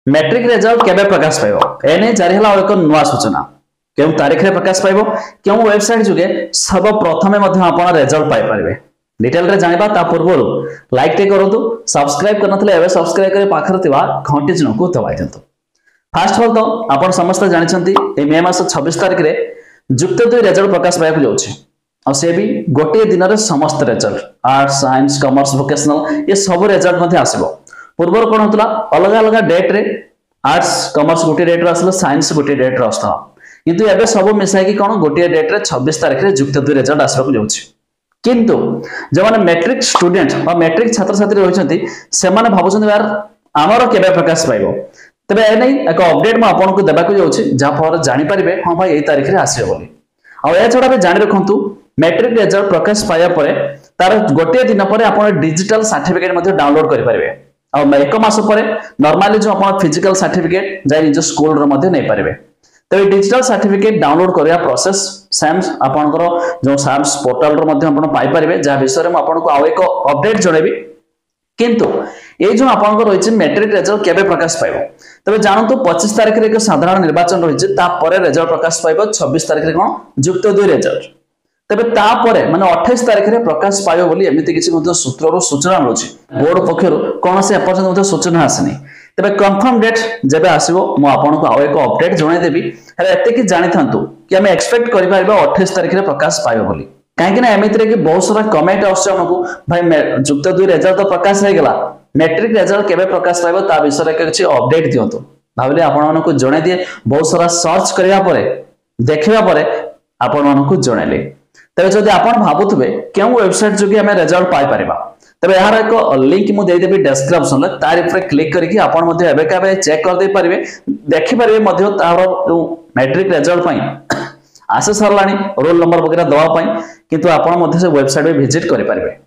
Matric result केबे प्रकाश पाइबो एने जारी हला एक नवा सूचना केउ तारिख रे प्रकाश पाइबो केउ वेबसाइट जुगे सब प्रथमे मध्ये आपण रिजल्ट पाइ परिबे डिटेल रे जानिबा ता पूर्वरु लाइक टे करंतु सब्सक्राइब करनथले एबे सब्सक्राइब करे पाखर थिबा घंटी चिन्ह को दबाइ दियंतु। फास्ट ऑफ ऑल तो आपण समस्त जानिछंती ए मे मास 26 तारिख रे जुक्त 2 रिजल्ट प्रकाश पाइबा जाउछि और से भी गोटे दिन रे समस्त result arts science commerce vocational ये सब रिजल्ट मध्ये आसीबो। पूर्वर कोन होतला अलग अलग डेट रे आर्ट्स कॉमर्स गोटे डेट रे आसलो साइंस गोटे डेट रे आसलो किंतु एबे सब मिसाई कि कोन गोटे डेट रे 26 तारिख रे जुक्त 2 रिजल्ट आसबा जाउछि। किंतु जो माने मैट्रिक स्टूडेंट और मैट्रिक छात्र छात्री होइछंती से माने भाबुछंती यार हमरो केबे प्रकाश पाइबो तबे ए नै एक अपडेट म आपन को देबा को जाउछि जा पर जानि परिबे हां भाई ए तारिख रे आसीबो बोली आ ए छोडा बे जानि रखंतु मैट्रिक रिजल्ट प्रकाश पाया परे तार गोटे दिन परे आपन डिजिटल सर्टिफिकेट मध्ये डाउनलोड करि परिबे और एक मास परे नॉर्मली जो आपन फिजिकल सर्टिफिकेट जाय निज स्कूल रो मध्ये नै परिबे तबे डिजिटल सर्टिफिकेट डाउनलोड करिया प्रोसेस सैम्स आपनकर जो सैम्स पोर्टल रो मध्ये आपन पाइ परिबे जा विषय रे म आपन को आ एक अपडेट जणेबी। किंतु ए जो आपनकर रहिछि मैट्रिक रिजल्ट केबे प्रकाश पाइबो तबे जानंतु 25 तारिख रे एक साधारण निर्वाचन रहिछि ता परे रिजल्ट प्रकाश पाइबो 26 तारिख रे कोन जुक्त 2 रिजल्ट तबे ता परे माने 28 तारिख रे प्रकाश पाइबो बोली एमिति किछि मध्ये सूत्ररो सूचना मिलुछि बोर्ड पक्षरु कोन से अपरजन मध्ये सूचना आसनी तबे कंफर्म डेट जेबे आसीबो म आपन को आ एक अपडेट जणाइ देबी हेले एते कि जानि थांतु कि हम एक्सपेक्ट करि पाइबो 28 तारिख रे प्रकाश पाइबो बोली काहे कि ना एमिति रे कि बहुत सारा कमेंट आछे हमकु भाई जुक्त 2 रिजल्ट तो प्रकाश हे गेला मैट्रिक रिजल्ट केबे प्रकाश पाइबो ता विषय रे किछि अपडेट दियंतु भाबले आपन मानको जणाइ दिए बहुत सारा सर्च करिया परे देखिबा परे आपन मानको जणाइले तबे जदि आपन भाबुथबे केउ वेबसाइट जोगी हमें रिजल्ट पाइ परिबा तबे यार एक लिंक मु देइ देबी डिस्क्रिप्शन रे तार ऊपर क्लिक करके आपन मध्ये एबे काबे चेक कर दे परिबे देखि परिबे मध्ये तार जो मैट्रिक रिजल्ट पई आसे सरलानी रोल नंबर वगैरह दवा पई किंतु आपन मध्ये से वेबसाइट पे विजिट करि परिबे।